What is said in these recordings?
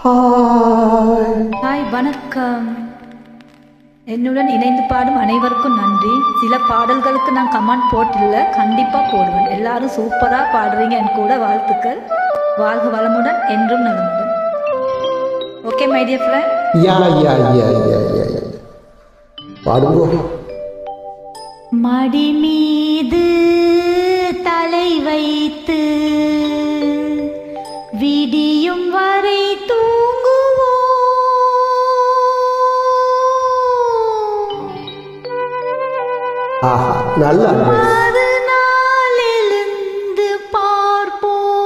Hi வணக்கம். என்னுடன் இணைந்து பாடும் அனைவருக்கும் நன்றி. சில பாடல்களுக்கு நான் கமெண்ட் போட்டில்லை, கண்டிப்பாக போடுவேன். எல்லாரும் சூப்பராக பாடுறீங்க, என் கூட வாழ்த்துக்கள். வாழ்க வளமுடன், என்றும் நலமுடன். Okay my dear friend. பாடுங்க. மடி மீது தலை வைத்து விடியும் வரை தூங்குவோம். நல்ல மறுநாள் எழுந்து பார்ப்போம்.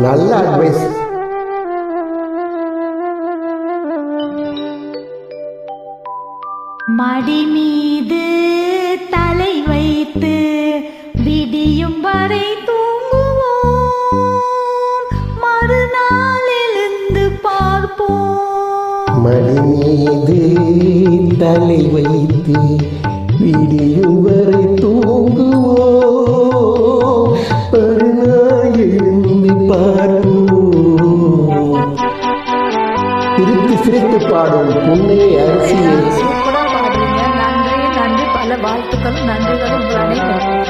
நல்ல அட்வைஸ். மடி மீது தலை வைத்து விடியும் வரை தூங்குவோம். மறுநாள் எழுந்து பார்ப்போம். மடி மீது தலை வைத்து விடியும் வரை தூங்குவோம். மறுநாள் எழுந்து பார்ப்போம். சிரித்து சிரித்து பாடும் புண்ணிய அரிசியை வாழ்த்துக்களும் நன்றிகளும் உங்கள் அனைவருக்கும்.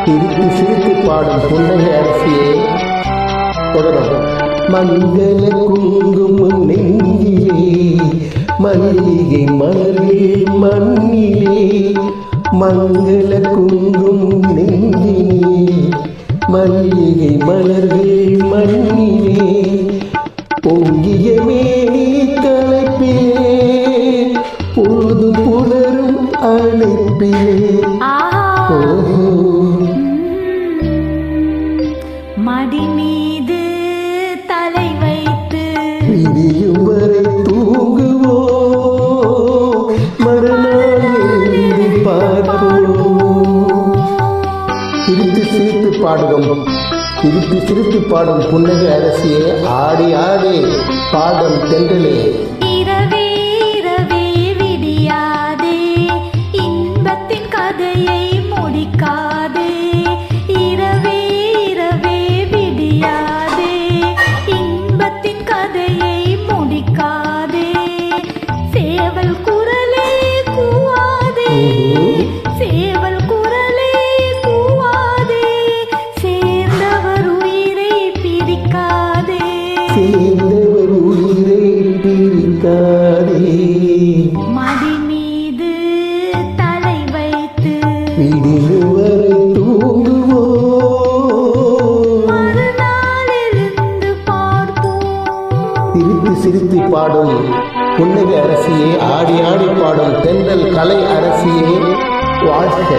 சிரித்து சிரித்து பாடும் புன்னகை அரசியே தொடரும். மங்கள குங்குமம் நெஞ்சிலே, மல்லிகை மலர்கள் மண்ணிலே. மங்கள குங்குமம் நெஞ்சிலே, மல்லிகை மலர்கள் மண்ணிலே. பொங்கிய மேனி கலப்பிலே, பொழுது புலரும் அழைப்பிலே. மடி மீது தலை வைத்து விடியும் வரை தூங்குவோம். மறுநாள் எழுந்து பார்ப்போம். சிரித்து சிரித்து பாடுவோம். சிரித்து சிரித்து பாடும் புன்னகை அரசியே, ஆடி ஆடி பாடும் தென்றலே. கதையை முடிக்காதே, இரவே இரவே விடியாதே. இன்பத்தின் கதையை முடிக்காதே. சேவல் குரலே கூவாதே, சேவல் குரலே கூவாதே. சேர்ந்தவர் உயிரை பிரிக்காதே, சேர்ந்தவர் உயிரை பிரிக்காதே. மடி மீது தலை வைத்து விடியும் வரை தூங்குவோம். மறுநாள் எழுந்து பார்ப்போம். சிரித்து சிரித்து பாடும் புன்னகை அரசியே, ஆடி ஆடி பாடும் தென்றல் கலை அரசியே வாழ்க.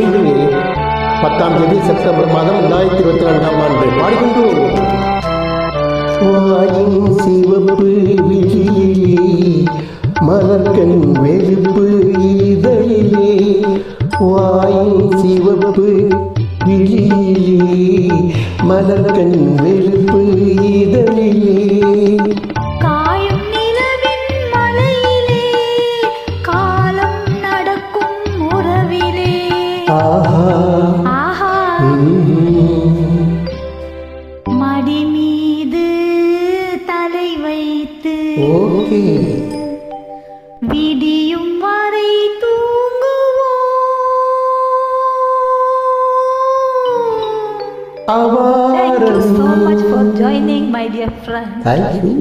இன்று 10ஆம் தேதி செப்டம்பர் மாதம் 2022ஆம் ஆண்டு பாடுகின்றோம். வாயின் சிவப்பு விழியிலே, மலர்கண் வெளுப்பு இதழிலே. வாயின் சிவப்பு விழியிலே, மலர்கண் வெளுப்பு இதழிலே. காயும் நிலவின் மலையிலே, காலம் நடக்கும் உறவிலே. மடி மீது தலை வைத்து விடியும் வரை தூங்குவோம். Thank you so much for joining, my dear friend. Thank you.